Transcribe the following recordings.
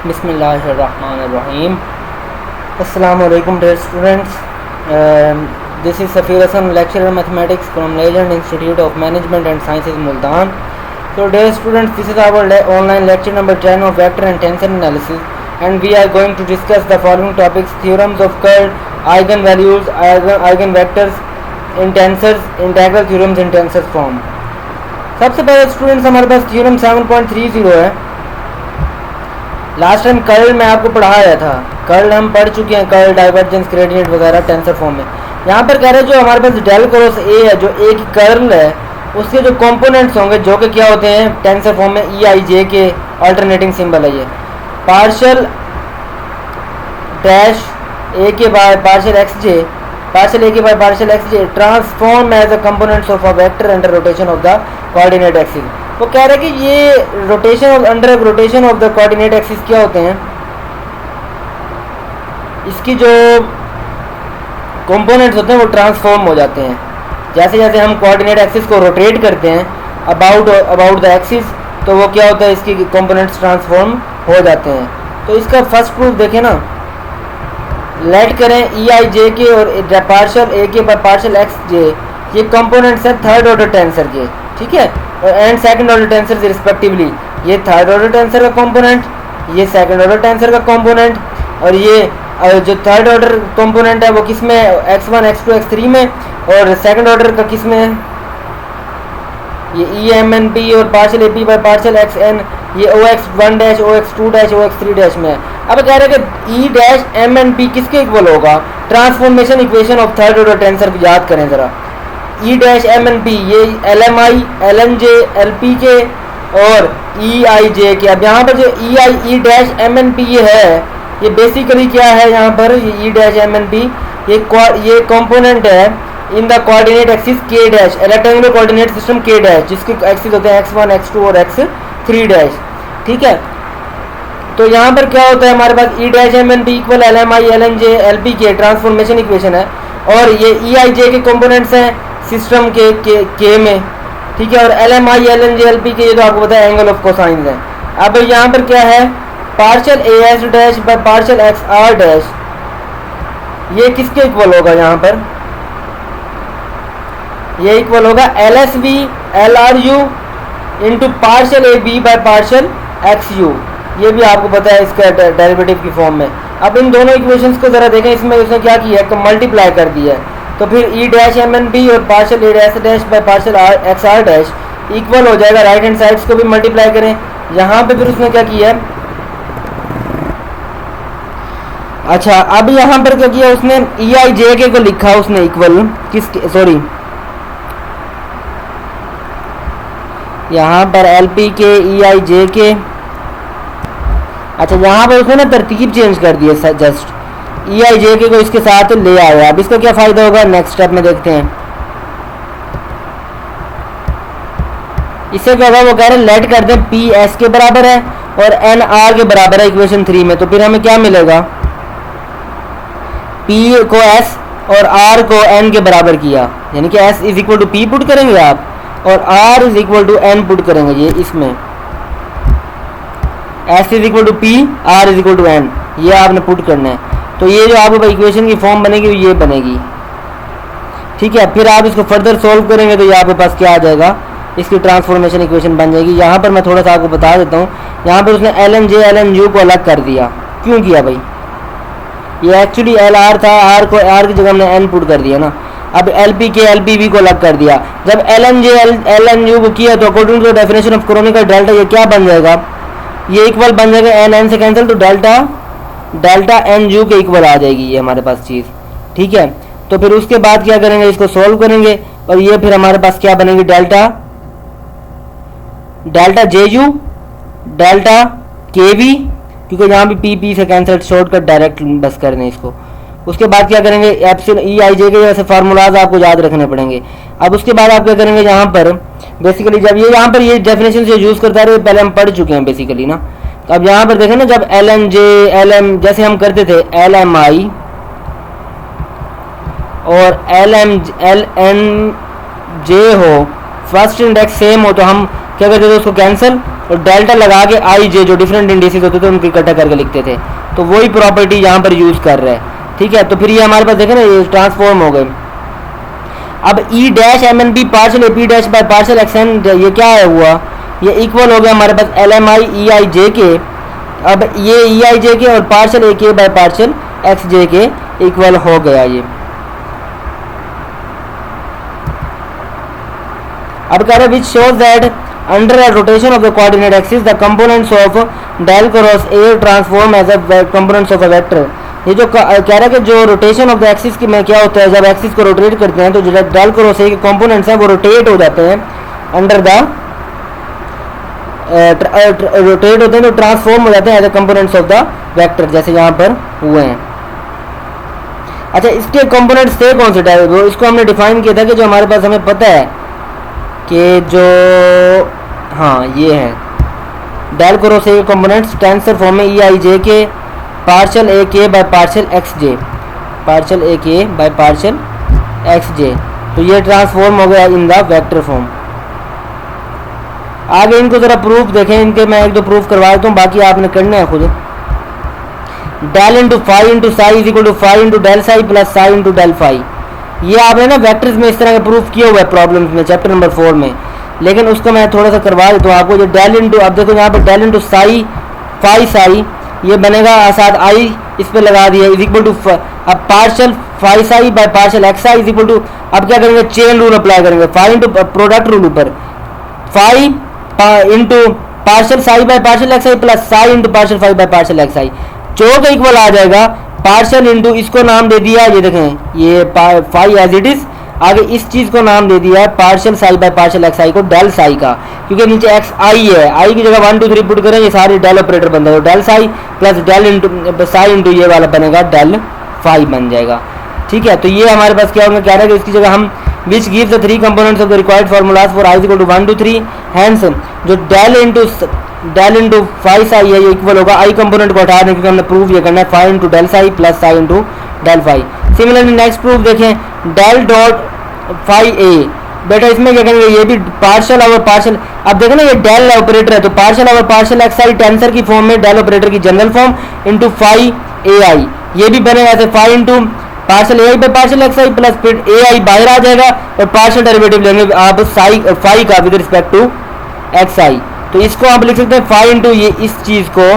Bismillahirrahmanirrahim. Assalamualaikum dear students. This is Safir Hassan, lecturer mathematics from Legend Institute of Management and Sciences, Multan. So dear students, this is our online lecture number 10 of vector and tensor analysis, and we are going to discuss the following topics: theorems of curl, eigenvalues, eigenvectors in tensors, integral theorems in tensor form. सबसे पहले students हमारे पास theorem 7.30 है. Last time curl में आपको पढ़ाया था, curl हम पढ़ चुके हैं, कर्ल, डाइवर्जेंस, ग्रेडियंट वगैरह टेंसर फॉर्म में. यहाँ पर कह रहे हैं जो हमारे पास डेल क्रॉस ए है, जो ए की कर्ल है, उसके जो कंपोनेंट्स होंगे जो कि क्या होते हैं टेंसर फॉर्म में, ई आई जे के अल्टरनेटिंग सिंबल है ये, partial dash A K by partial X J, partial A K by partial X J transform as a components of a vector under rotation of the coordinate axis. वो कह रहे हैं कि ये rotation under rotation of the coordinate axis क्या होते हैं, इसकी जो कंपोनेंट्स होते हैं वो ट्रांसफॉर्म हो जाते हैं. जैसे जैसे हम कोऑर्डिनेट एक्सिस को रोटेट करते हैं अबाउट द एक्सिस, तो वो क्या होता है, इसकी कंपोनेंट्स ट्रांसफॉर्म हो जाते हैं. तो इसका फर्स्ट प्रूफ देखें ना, लेट करें ई आई जे के और partial A K by partial X J, ये कंपोनेंट्स हैं थर्ड ऑर्डर टेंसर के, ठीक है, और and second order tensor respectively. ये थर्ड ऑर्डर टेंसर का कंपोनेंट, ये सेकंड ऑर्डर टेंसर का कंपोनेंट, और ये जो थर्ड ऑर्डर कंपोनेंट है वो किस में, x1 x2 x3 में, और सेकंड ऑर्डर का किस में, ये ई एम एन पी और partial A P by partial X N, ये O X one dash O X two dash O X three dash में है. अब कह रहे हैं कि E dash M N P किसके इक्वल होगा, transformation equation of third order tensor को याद करें ज़रा. E dash M N P ये L M I L N J L P के और ई आई जे के. अब यहाँ पर जो E dash M N P ये है, ये बेसिकली क्या है, यहाँ पर ये E dash M N P ये कंपोनेंट है इन द कोऑर्डिनेट एक्सिस के डैश, रेक्टेंगुलर कोऑर्डिनेट सिस्टम के डैश, जिसके एक्सिस होते हैं x1 x2 और x3 डैश, ठीक है. तो यहाँ पर क्या होता है, हमारे पास E dash M N P equal L M I L N J L P के ट्रांसफॉर्मेशन इक्वेशन है, और ये ई आई जे के कंपोनेंट्स हैं सिस्टम के में, ठीक है, और L M I L N J L P के ये तो आपको पता है एंगल ऑफ कोसाइंस है. अब यहाँ पर क्या है, partial A S dash by partial X R dash, ये किसके इक्वल होगा, यहाँ पर ये इक्वल होगा L S B L R U into partial A B by partial X U. ये भी आपको पता है इसका डेरिवेटिव की फॉर्म में. अब इन दोनों इक्वेशंस को ज़रा देखें, इसमें उसने क्या किया है, मल्टीप्लाई कर दिया है. तो फिर E dash M N B और partial A dash dash by partial X R dash equal हो जाएगा, राइट हैंड साइड्स को भी मल्टीप्लाई करें. यहाँ पे फिर उसने क्या किया है, अच्छा अब यहाँ पर क्या किया उसने, ई आई जे के को लिखा उसने इक्वल किस, सॉरी यहाँ पर एल पी के ई आई जे के, अच्छा यहाँ पर उसने ना तरतीब चेंज कर दी है, जस्ट ई आई जे के को इसके साथ ले आया. अब इसका क्या फ़ायदा होगा, नेक्स्ट स्टेप में देखते हैं. इससे क्या होगा, वो कह रहे हैं लेट कर दें पी एस के बराबर है और एन आर के बराबर है इक्वेशन 3 में. तो फिर हमें क्या मिलेगा, पी को एस और आर को एन के बराबर किया, यानी कि S is equal to P put करेंगे आप और R is equal to N put करेंगे. ये इसमें S is equal to P, R is equal to N, ये आपने पुट करना है. तो ये जो आपको इक्वेशन की फॉर्म बनेगी ये बनेगी, ठीक है. फिर आप इसको फर्दर सॉल्व करेंगे तो ये आपके पास क्या आ जाएगा, इसकी ट्रांसफॉर्मेशन इक्वेशन बन जाएगी. यहाँ पर मैं थोड़ा सा आपको बता देता हूँ, यहाँ पर उसने L N J L N U को अलग कर दिया. क्यों किया भाई, ये एक्चुअली एल आर था, आर को आर की जगह हमने एन पुट कर दिया ना. अब एल पी के एल पी वी को अलग कर दिया. जब L N J L N U को किया तो according to definition of Kronecker delta ये क्या बन जाएगा, ये इक्वल बन जाएगा एन एन से कैंसिल, तो डेल्टा एन यू के इक्वल आ जाएगी ये हमारे पास चीज़, ठीक है. तो फिर उसके बाद क्या करेंगे, इसको सॉल्व करेंगे और ये फिर हमारे पास क्या बनेगी, डेल्टा जे यू डेल्टा के वी, क्योंकि यहाँ भी पी पी से कैंसिल, शॉर्टकट डायरेक्ट बस कर दें इसको. उसके बाद क्या करेंगे, एप्सिलॉन ई आई जे के जैसे फार्मूलाज आपको याद रखने पड़ेंगे. अब उसके बाद आप क्या करेंगे, यहाँ पर बेसिकली जब ये यहाँ पर ये डेफिनेशन से यूज़ करता है, पहले हम पढ़ चुके हैं बेसिकली ना. तो अब यहाँ पर देखें ना, जब L N J L M जैसे हम करते थे एल एम आई और एल एन जे हो, फर्स्ट इंडेक्स सेम हो, तो हम क्या करते थे, उसको कैंसिल और डेल्टा लगा के आई जे जो डिफरेंट इंडिसेस होते थे उनकी इकट्ठा करके लिखते थे। तो वही प्रॉपर्टी यहाँ पर यूज़ कर रहे हैं, ठीक है। तो फिर ये हमारे पास देखें ना, ये ट्रांसफॉर्म हो गए। अब E dash M N B partial A P dash by partial X N, ये क्या है हुआ, ये इक्वल हो गया हमारे पास L M I E I J के। अब ये ई आई जे के और partial A K by partial X जे के इक्वल हो गया ये। अब कह रहे which shows that under a rotation of the coordinate axis the components of del cross A transform as a components of a vector। ये जो कह रहा है कि जो रोटेशन ऑफ द एक्सिस की में क्या होता है, जब एक्सिस को रोटेट करते हैं तो जो डेल क्रॉस ए के कंपोनेंट्स हैं वो रोटेट हो जाते हैं अंडर द रोटेट होते हैं तो ट्रांसफॉर्म हो जाते हैं as a components of the vector, जैसे यहाँ पर हुए हैं। अच्छा, इसके कंपोनेंट्स थे कौन से टाइप, वो इसको हमने डिफाइन किया था कि जो हमारे पास हमें पता है कि जो हाँ ये हैं del cross A components tensor form में E I J K partial A K by partial X J, partial A K by partial X जे। तो ये ट्रांसफॉर्म हो गया इन द वेक्टर फॉर्म। आगे इनको ज़रा प्रूफ देखें, इनके मैं एक दो प्रूफ करवा देता हूँ, बाकी आपने करना है खुद। Del into phi into psi is equal to phi into del psi plus psi into del phi. ये आपने ना वेक्टर्स में इस तरह का प्रूफ किया हुआ है प्रॉब्लम्स में चैप्टर नंबर 4 में, लेकिन उसको मैं थोड़ा सा करवा देता हूँ आपको। जो डेल इंटू, अब देखो यहाँ पर del into psi phi psi ये बनेगा, साथ आई इस पे लगा दिया इज इक्वल टू, अब partial phi psi by partial X I is equal to, अब क्या करेंगे चेन रूल अप्लाई करेंगे, फाई इंटू प्रोडक्ट रूल ऊपर phi into partial psi by partial X I plus psi into partial phi by partial X I, जो का equal आ जाएगा partial into, इसको नाम दे दिया, ये देखें ये फाई एज इट इज, आगे इस चीज को नाम दे दिया है partial psi by partial X I को डेल साई का, क्योंकि नीचे एक्स आई है, आई की जगह 1 2 3 पुट करें ये सारे डेल ऑपरेटर बन जाएगा, del psi plus del into psi into ये वाला बनेगा डेल फाई बन जाएगा, ठीक है। तो ये हमारे पास क्या होगा, कह रहा है कि इसकी जगह हम which gives the 3 components of the required formulas for i is equal to 1 2 3, hence जो डेल इंटू फाई साई है ये इक्वल होगा, आई कंपोनेंट को हटा दें क्योंकि हमने प्रूफ ये करना है phi into del psi plus psi into del phi. Similarly next proof देखें, डेल डॉट फाई ए, बेटा इसमें क्या करेंगे, ये भी पार्शल और पार्शल, अब देखो ना ये डेल ऑपरेटर है तो पार्शल और पार्शल एक्स आई टेंसर की फॉर्म में डेल ऑपरेटर की general form into phi A I, ये भी बनेगा ऐसे phi into partial A I by partial X I plus फिर ए आई बाहर आ जाएगा और पार्शल डेरिवेटिव लेंगे आप साई फाई का with respect to x I, तो इसको आप लिख सकते हैं फाई इंटू ये इस चीज को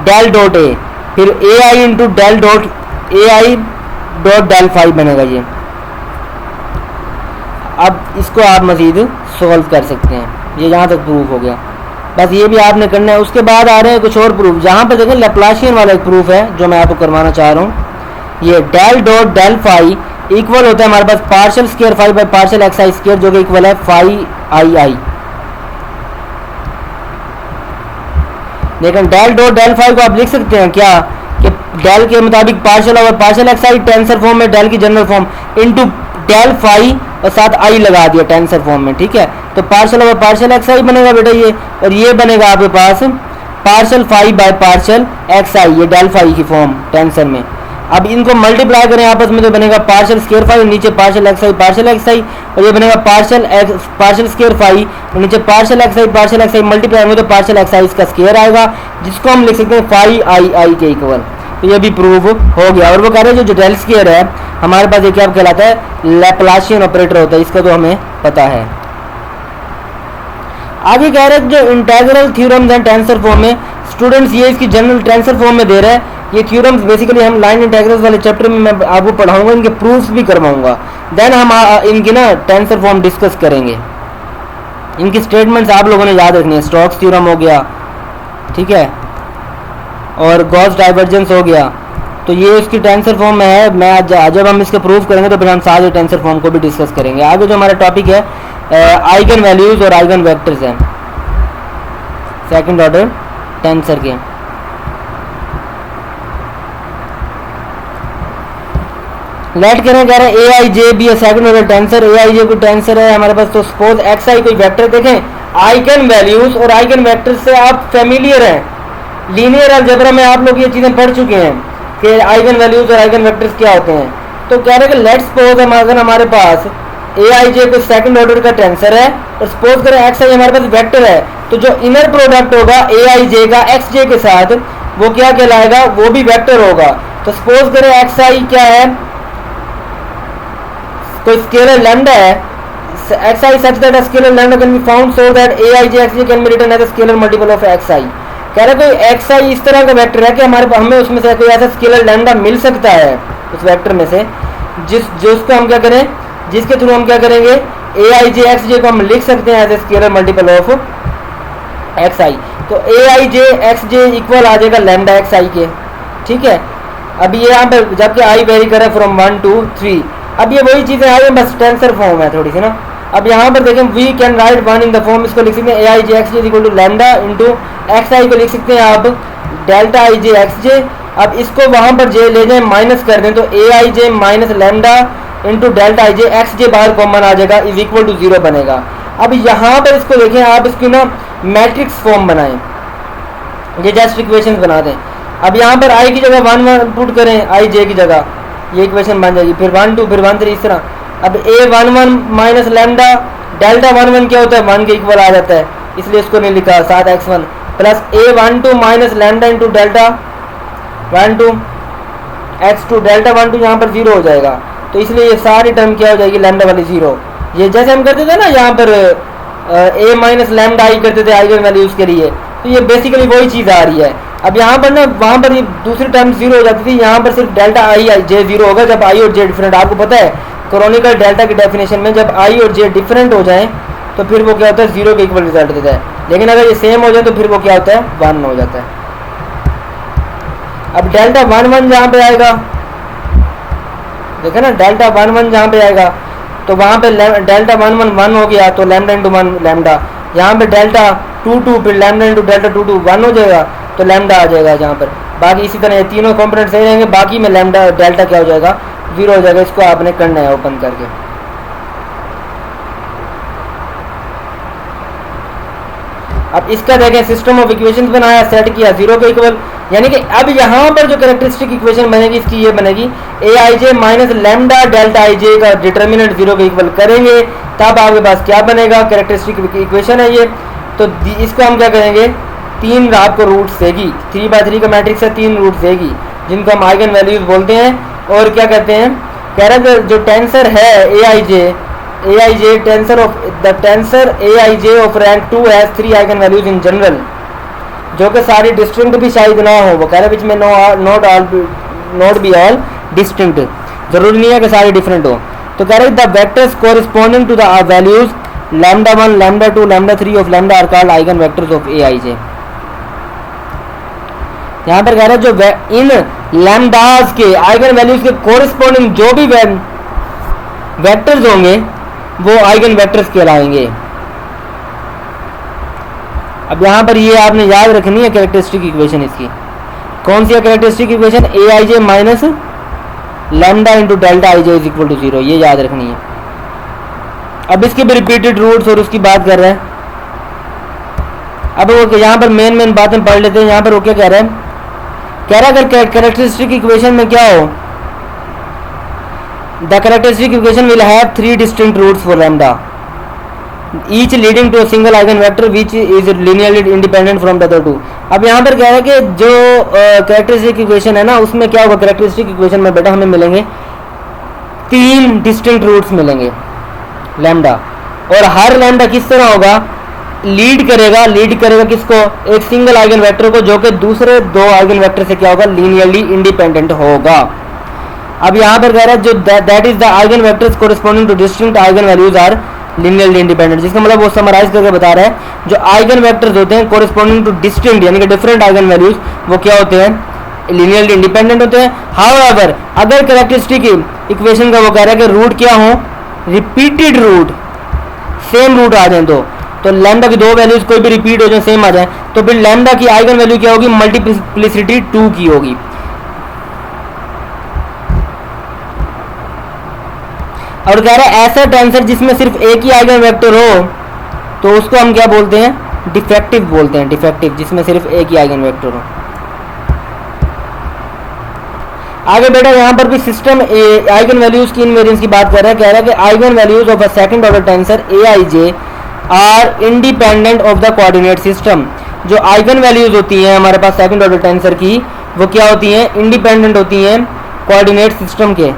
डेल डॉट ए, फिर A I into del dot A I dot del phi बनेगा ये। अब इसको आप मजीद सॉल्व कर सकते हैं, ये यहाँ तक प्रूफ हो गया, बस ये भी आपने करना है। उसके बाद आ रहे हैं कुछ और प्रूफ, जहाँ पर देखें लैप्लाशियन वाला एक प्रूफ है जो मैं आपको करवाना चाह रहा हूँ। ये del dot del phi equal होता है हमारे पास partial square phi by partial X I square, जो कि इक्वल है फाई आई आई। लेकिन डेल डॉट डेल फाई को आप लिख सकते हैं क्या कि डेल के मुताबिक पार्शल और partial X I tensor form में डेल की general form into del phi और साथ आई लगा दिया टेंसर फॉर्म में, ठीक है। तो पार्शल और पार्शल एक्स आई बनेगा बेटा ये, और ये बनेगा आपके पास partial phi by partial X I, ये डेल फाई की फॉर्म टेंसर में। अब इनको मल्टीप्लाई करें आपस में तो बनेगा पार्शल स्क्वायर फाई, नीचे पार्शल एक्स आई, और ये बनेगा पार्शल स्क्वायर फाई और नीचे पार्शल एक्स आई मल्टीप्लाई होंगे तो पार्शल एक्स आई इसका स्क्वायर आएगा, जिसको हम लिख सकते हैं फाई आई आई के इक्वल। तो ये भी प्रूफ हो गया। और वो कह रहे हैं जो डेल स्क्वायर है हमारे पास ये क्या कहलाता है, लैप्लाशियन ऑपरेटर होता है, इसका तो हमें पता है। आगे कह रहे हैं जो इंटीग्रल थ्योरम्स हैं टेंसर फॉर्म में, स्टूडेंट्स ये इसकी जनरल टेंसर फॉर्म में दे रहे हैं। ये थ्योरम्स बेसिकली हम लाइन इंटीग्रल्स वाले चैप्टर में मैं आपको पढ़ाऊंगा, इनके प्रूफ्स भी करवाऊंगा, देन हम इनकी ना टेंसर फॉर्म डिस्कस करेंगे। इनकी स्टेटमेंट्स आप लोगों ने याद रखनी है, स्टोक्स थ्योरम हो गया, ठीक है, और गॉस डाइवर्जेंस हो गया, तो ये इसकी टेंसर फॉर्म में है। मैं जब हम इसके प्रूफ करेंगे तो फिर हम सारे टेंसर फॉर्म को भी डिस्कस करेंगे। आगे जो हमारा टॉपिक है आइगन वैल्यूज और आइगन वेक्टर्स हैं सेकंड ऑर्डर टेंसर के। लेट करें कह रहे हैं A I J B A second order tensor, A I जे कोई टेंसर है हमारे पास, तो सपोज एक्स आई कोई वेक्टर। देखें आइगन वैल्यूज और आइगन वेक्टर्स से आप फेमिलियर हैं, लीनियर अलजेब्रा में आप लोग ये चीज़ें पढ़ चुके हैं कि आइगन वैल्यूज और आइगन वेक्टर्स क्या होते हैं। तो कह रहे हैं कि लेट्स सपोज अगर हमारे पास ए आई जे कोई सेकंड ऑर्डर का टेंसर है और सपोज करें एक्स आई हमारे पास वेक्टर है, तो जो इनर प्रोडक्ट होगा ए आई जे का एक्स जे के साथ वो क्या कहलाएगा, वो भी वेक्टर होगा। तो सपोज करें एक्स आई क्या है, कोई स्केलर लैम्डा है, X I such that scalar lambda can be found so that A I J X J can be written as a scalar multiple of X I. कह रहा कोई एक्स आई इस तरह का वेक्टर है कि हमें उसमें से कोई ऐसा स्केलर लैम्डा मिल सकता है उस वेक्टर में से जिसको हम क्या करें, जिसके थ्रू हम क्या करेंगे, ए आई जे एक्स जे को हम लिख सकते हैं as a scalar multiple of X I. तो A I J X J equal आ जाएगा लैम्डा एक्स आई के, ठीक है। अब ये यहाँ पर जबकि आई वेरी करे फ्रॉम 1 to 3, अब ये वही चीज़ें आ गई, बस टेंसर फॉर्म है थोड़ी सी ना। अब यहाँ पर देखें we can write one in the form, इसको लिख सकते हैं A I J X J equal to lambda into X I को लिख सकते हैं आप डेल्टा आई जे एक्स जे। अब इसको वहाँ पर जे ले जाएं माइनस कर दें तो A I J minus lambda into delta I J X J बाहर कॉमन आ जाएगा इज इक्वल टू 0 बनेगा। अब यहाँ पर इसको देखें आप, इसकी ना मैट्रिक्स फॉर्म बनाएं, ये जस्ट इक्वेशन बना दें। अब यहाँ पर आई की जगह 1 1 पुट करें आई जे की जगह, ये इक्वेशन बन जाएगी, फिर 1 2 फिर 1 3 इस तरह। अब ए 1 1 माइनस लैम्डा डेल्टा 1 1 क्या होता है 1 के इक्वल आ जाता है, इसलिए इसको नहीं लिखा 7x1 प्लस ए 1 2 minus lambda into delta 1 2 x2 delta 1 2 यहाँ पर 0 हो जाएगा, तो इसलिए ये सारी टर्म क्या हो जाएगी लैम्डा वाली 0। ये जैसे हम करते थे ना यहाँ पर ए माइनस लैम्डा आई करते थे आइगन वैल्यूज़ के लिए, तो ये बेसिकली वही चीज़ आ रही है। अब यहाँ पर ना वहाँ पर ये दूसरी टर्म 0 हो जाती थी, यहाँ पर सिर्फ डेल्टा आई जे 0 होगा जब आई और जे डिफरेंट। आपको पता है क्रोनिकल डेल्टा की डेफिनेशन में जब आई और जे डिफरेंट हो जाएं तो फिर वो क्या होता है 0 के इक्वल रिजल्ट देता है, लेकिन अगर ये सेम हो जाए तो फिर वो क्या होता है 1 हो जाता है। अब डेल्टा 1 1 जहाँ पे आएगा, देखा ना डेल्टा 1 1 जहाँ पे आएगा तो वहाँ पे डेल्टा 1 1 1 हो गया, तो लैम्डा इंटू 1 लैम्डा, यहाँ पे डेल्टा 2 2 फिर लैम्डा इंटू डेल्टा 2 2 1 हो जाएगा, तो लैम्डा आ जाएगा जहाँ पर। बाकी इसी तरह ये तीनों कंपोनेंट सही रहेंगे, बाकी में लैम्डा डेल्टा क्या हो जाएगा 0 हो जाएगा। इसको आपने करना है ओपन करके। अब इसका देखें सिस्टम ऑफ इक्वेशंस बनाया, सेट किया 0 के इक्वल, यानी कि अब यहाँ पर जो कैरेक्टरिस्टिक इक्वेशन बनेगी इसकी ये बनेगी ए I J minus lambda delta I जे का डिटर्मिनेंट 0 के इक्वल करेंगे, तब आपके पास क्या बनेगा कैरेक्टरिस्टिक इक्वेशन है ये। तो इसको हम क्या करेंगे, 3 आपको रूट्स देगी, 3/3 का मैट्रिक्स है, 3 रूट्स देगी जिनको हम आइगन वैल्यूज बोलते हैं। और क्या कहते हैं, कह रहे हैं जो टेंसर है A I J tensor of the tensor A I J of rank 2 has 3 eigen values in general, जो कि सारी डिस्टिंक्ट भी शायद ना हो, वो कह रहे हैं विच में नॉट बी ऑल डिस्टिंक्ट, जरूरी नहीं है कि सारी डिफरेंट हो। तो कह रहे हैं the vectors corresponding to the values lambda 1 lambda 2 lambda 3 of lambda are called eigen vectors of A I J. यहाँ पर कह रहे हैं जो इन लैम्डास के आइगन वैल्यूज के कोरिस्पोंडिंग जो भी वेक्टर्स होंगे वो आइगन वेक्टर्स कहलाएंगे। अब यहाँ पर ये आपने याद रखनी है कैरेक्टरिस्टिक इक्वेशन इसकी, कौन सी है characteristic equation, A I J minus lambda into delta I J is equal to 0, ये याद रखनी है। अब इसके भी रिपीटेड रूट्स और उसकी बात कर रहे हैं। अब वो यहाँ पर मेन बातें पढ़ लेते हैं। यहाँ पर वो क्या कह रहा है, कह रहा है अगर कैरेक्टरिस्टिक इक्वेशन में क्या हो, the characteristic equation will have 3 distinct roots for lambda each leading to a single eigenvector which is linearly independent from the other 2। अब यहाँ पर कह रहा है कि जो कैरेक्टरिस्टिक इक्वेशन है ना उसमें क्या होगा, कैरेक्टरिस्टिक इक्वेशन में बेटा हमें मिलेंगे 3 डिस्टिंक्ट रूट्स मिलेंगे लैम्डा, और हर लैम्डा किस तरह होगा, लीड करेगा किसको, एक सिंगल आइगन वेक्टर को, जो कि दूसरे 2 आइगन वेक्टर से क्या होगा लीनियरली इंडिपेंडेंट होगा। अब यहाँ पर कह रहा है जो that is the eigen vectors corresponding to distinct eigen values are linearly independent, जिसका मतलब वो समराइज करके बता रहा है जो आइगन वेक्टर्स होते हैं कोरिस्पोंडिंग टू डिस्टिंक्ट यानी कि डिफरेंट आइगन वैल्यूज वो क्या होते हैं, लीनियरली इंडिपेंडेंट होते हैं। हाउएवर अगर कैरेक्टरिस्टिक इक्वेशन का वो कह रहा है कि रूट क्या हो, रिपीटेड रूट, सेम रूट आ जाए तो लैम्डा की 2 वैल्यूज कोई भी रिपीट हो जाए सेम आ जाए, तो फिर लैम्डा की आइगन वैल्यू क्या होगी, मल्टीप्लिसिटी 2 की होगी। और कह रहा है ऐसा टेंसर जिसमें सिर्फ एक ही आइगन वेक्टर हो तो उसको हम क्या बोलते हैं, डिफेक्टिव बोलते हैं, डिफेक्टिव जिसमें सिर्फ एक ही आइगन वेक्टर हो। आगे बेटा यहाँ पर भी सिस्टम आइगन वैल्यूज की इनवेरियंस की बात कर रहा है, कह रहा है कि eigen values of a second order tensor A I J are independent of the coordinate system. जो आइगन वैल्यूज होती हैं हमारे पास सेकंड ऑर्डर टेंसर की, वो क्या होती हैं, इंडिपेंडेंट होती हैं कोऑर्डिनेट सिस्टम के।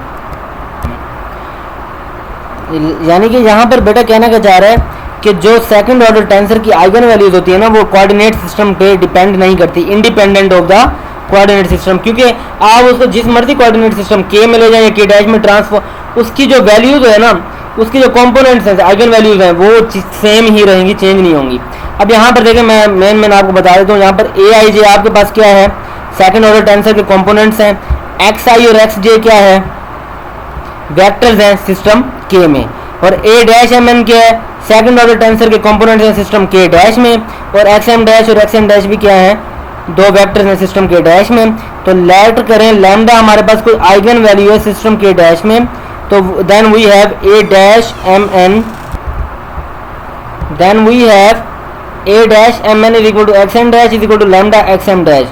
यानी कि यहाँ पर बेटा कहना क्या चाह रहा है कि जो सेकंड ऑर्डर टेंसर की आइगन वैल्यूज होती है ना, वो कोऑर्डिनेट सिस्टम पे डिपेंड नहीं करती, independent of the coordinate system. क्योंकि आप उसको जिस मर्जी कोऑर्डिनेट सिस्टम के में ले जाएं या के डैश में ट्रांसफर, उसकी जो वैल्यूज है ना, उसकी जो कंपोनेंट्स हैं, आइगन वैल्यूज हैं, वो सेम ही रहेंगी, चेंज नहीं होंगी। अब यहाँ पर देखें, मैं आपको बता देता हूँ, यहाँ पर ए आई जे आपके पास क्या है, सेकंड ऑर्डर टेंसर के कंपोनेंट्स हैं। एक्स आई और एक्स जे क्या है, वेक्टर्स हैं सिस्टम के में। और ए डैश एम एन क्या है, सेकंड ऑर्डर टेंसर के कंपोनेंट्स हैं सिस्टम के डैश में। और एक्स एम डैश और एक्स एन डैश भी क्या है, दो वेक्टर्स हैं सिस्टम के डैश में। तो लेट करें लैम्डा हमारे पास कोई आइगन वैल्यू है सिस्टम के डैश में, तो then we have A dash M N, then we have A dash M N is equal to X N dash is equal to lambda X M dash.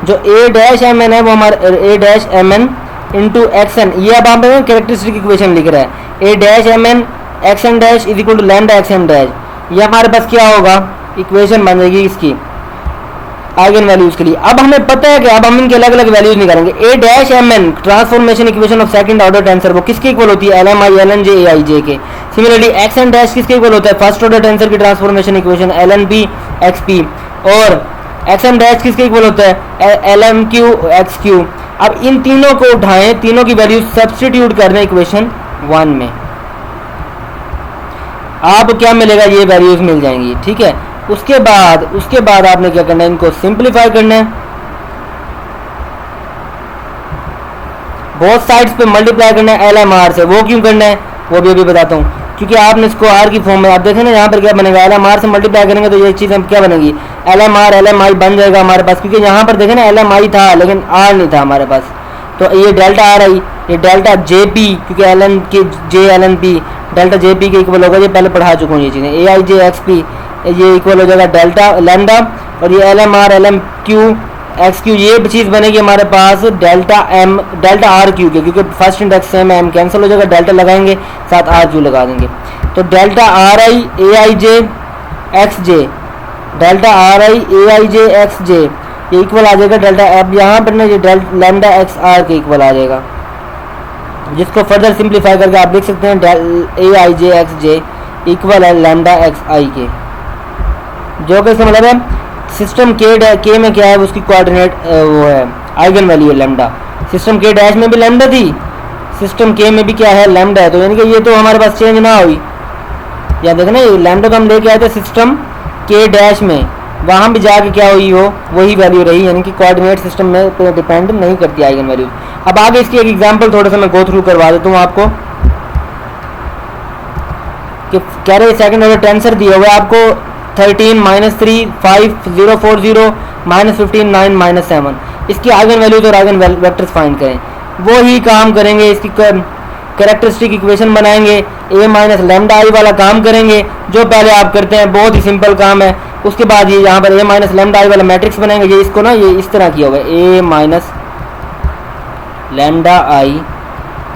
जो A dash M N है वो हमारा A dash M N into X N, ये अब आप characteristic equation लिख रहा है, A dash M N X N dash is equal to lambda X M dash. ये हमारे पास क्या होगा, इक्वेशन बन जाएगी इसकी आइगन वैल्यूज के लिए। अब हमें पता है कि अब हम इनके अलग अलग वैल्यूज निकालेंगे। A dash M N transformation equation of second order tensor, वो किसके इक्वल होती है, L M I L N J A I J के। सिमिलरली एक्स एन डैश किसके इक्वल होता है, फर्स्ट ऑर्डर टेंसर की transformation equation L N P X P. और एक्स एम डैश किसके इक्वल होता है, L M Q X Q. अब इन तीनों को उठाएं, तीनों की वैल्यू सब्स्टिट्यूट कर दें इक्वेशन 1 में, आपको क्या मिलेगा, ये वैल्यूज मिल जाएंगी। ठीक है, उसके बाद आपने क्या करना है, इनको सिंप्लीफाई करना है, बोथ साइड्स पे मल्टीप्लाई करना है एल एम आर से। वो क्यों करना है, वो भी अभी बताता हूँ, क्योंकि आपने इसको आर की फॉर्म में, आप देखें ना यहाँ पर क्या बनेगा, एल एम आर से मल्टीप्लाई करेंगे तो ये चीज़ क्या बनेगी, एल एम आई बन जाएगा हमारे पास। क्योंकि यहाँ पर देखें ना एल एम आई था लेकिन आर नहीं था हमारे पास, तो ये डेल्टा आर आई, ये डेल्टा जे पी, क्योंकि एल एन के J L N P delta J P के इक्वल होगा, ये पहले पढ़ा चुका हूँ ये चीज़ें। A I J X P ये इक्वल हो जाएगा डेल्टा लैम्डा, और ये L M Q X Q, ये चीज़ बनेगी हमारे पास डेल्टा आर क्यू के, क्योंकि फर्स्ट इंडेक्स सेम है, एम कैंसिल हो जाएगा, डेल्टा लगाएंगे साथ आर क्यू लगा देंगे। तो delta R I A I J X J, delta R I A I J X J, ये इक्वल आ जाएगा डेल्टा, अब यहाँ पर ना ये लैम्डा एक्स आर के इक्वल आ जाएगा, जिसको फर्दर सिंप्लीफाई करके आप लिख सकते हैं A I J X J equal है लैम्डा एक्स आई के, जो कि इसका मतलब है सिस्टम के में क्या है, उसकी कोऑर्डिनेट वो है आइगन वैल्यू है लैम्डा। सिस्टम के डैश में भी लैम्डा थी, सिस्टम के में भी क्या है, लैम्डा है। तो यानी कि ये तो हमारे पास चेंज ना हुई, या देखना ये लैम्डा तो हम लेके आए थे सिस्टम के डैश में, वहाँ भी जाके क्या हुई हो, वही वैल्यू रही, यानी कि कोऑर्डिनेट सिस्टम में पे डिपेंड नहीं करती आइगन वैल्यू। अब आगे इसकी एक एग्जांपल थोड़ा सा मैं गो थ्रू करवा देता हूँ आपको, कि कह रहे सेकंड ऑर्डर टेंसर दिया हुआ है आपको 13 - 3 5 0 4 0 -15 9 -7, इसकी आइगन वैल्यूज और आइगन वेक्टर्स फाइंड करें। वो ही काम करेंगे, इसकी कैरेक्टरिस्टिक इक्वेशन बनाएंगे, ए माइनस लैम्डा आई वाला काम करेंगे जो पहले आप करते हैं, बहुत ही सिंपल काम है। उसके बाद ये यहाँ पर ए माइनस लैम्डा आई वाला मैट्रिक्स बनाएंगे, ये इसको ना ये इस तरह किया हुआ है, ए माइनस लैम्डा आई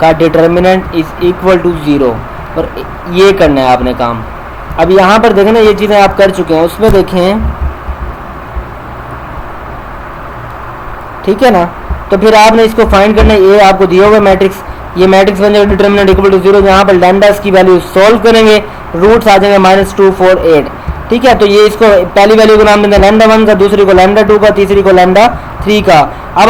का डिटर्मिनेंट इज इक्वल टू 0, और ये करना है आपने काम। अब यहाँ पर देखें ना, ये चीज़ें आप कर चुके हैं, उसमें देखें, ठीक है ना। तो फिर आपने इसको फाइंड करना है, ये आपको दिया हुआ मैट्रिक्स, ये मैट्रिक्स बन जाएगा डिटर्मिनेंट इक्वल टू 0, यहाँ पर लैम्डास की वैल्यू सॉल्व करेंगे, रूट्स आ जाएंगे -2 4 8, ठीक है। तो ये इसको पहली वैल्यू को नाम देंगे लैम्डा 1 का, दूसरी को लैम्डा 2 का, तीसरी को लैम्डा 3 का। अब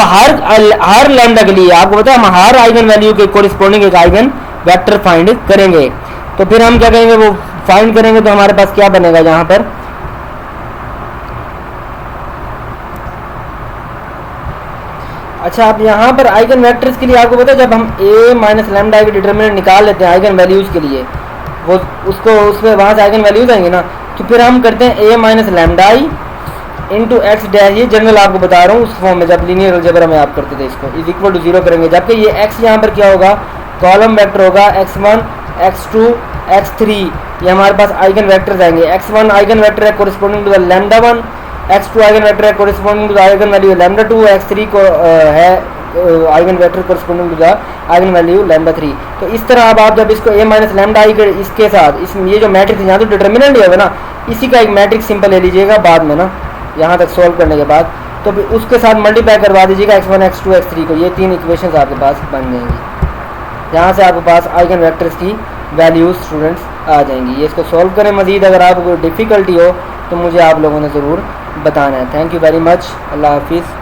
हर लैम्डा के लिए आपको पता है हम हर आइगन वैल्यू के कोरिस्पोंडिंग एक आइगन वेक्टर फाइंड करेंगे। तो फिर हम क्या करेंगे, वो फाइंड करेंगे, तो हमारे पास क्या बनेगा यहाँ पर, अच्छा आप यहाँ पर आइगन वेक्टर्स के लिए आपको पता है जब हम ए माइनस लैम्डा के डिटर्मिनेंट निकाल लेते हैं आइगन वैल्यूज़ के लिए, वो उसको उसमें वहाँ से आइगन वैल्यूज आएंगे ना, तो फिर हम करते हैं ए माइनस लैम्डा आई इंटू एक्स डैश, ये जनरल आपको बता रहा हूँ उस फॉर्म में जब लीनियर अलजेब्रा में आप करते थे, इसको इज इक्वल टू 0 करेंगे, जबकि ये एक्स यहाँ पर क्या होगा, कॉलम वेक्टर होगा x1 x2 x3, ये हमारे पास आइगन वेक्टर्स आएंगे। x1 आइगन वेक्टर है corresponding to the lambda 1, x2 eigen vector है corresponding to the eigen value lambda 2, x3 को है eigen vector corresponding to the eigen value λ3। तो इस तरह अब आप जब इसको a माइनस लैम्डा आई के इसके साथ इस ये जो मैट्रिक्स यहाँ तो डिटर्मिनेंट ही होगा ना, इसी का एक मैट्रिक्स सिंपल ले लीजिएगा बाद में ना, यहाँ तक सॉल्व करने के बाद, तो उसके साथ मल्टीप्लाई करवा दीजिएगा x1 x2 x3 को। ये 3 इक्वेशंस आपके पास बन जाएंगी। यहाँ से आपके पास आइगन वेक्टर्स की वैल्यूज स्टूडेंट्स आ जाएंगी। ये इसको सॉल्व करें। मज़ीद अगर आपको डिफ़िकल्टी हो तो मुझे आप लोगों ने ज़रूर बताना है। Thank you very much. अल्लाह हाफिज़।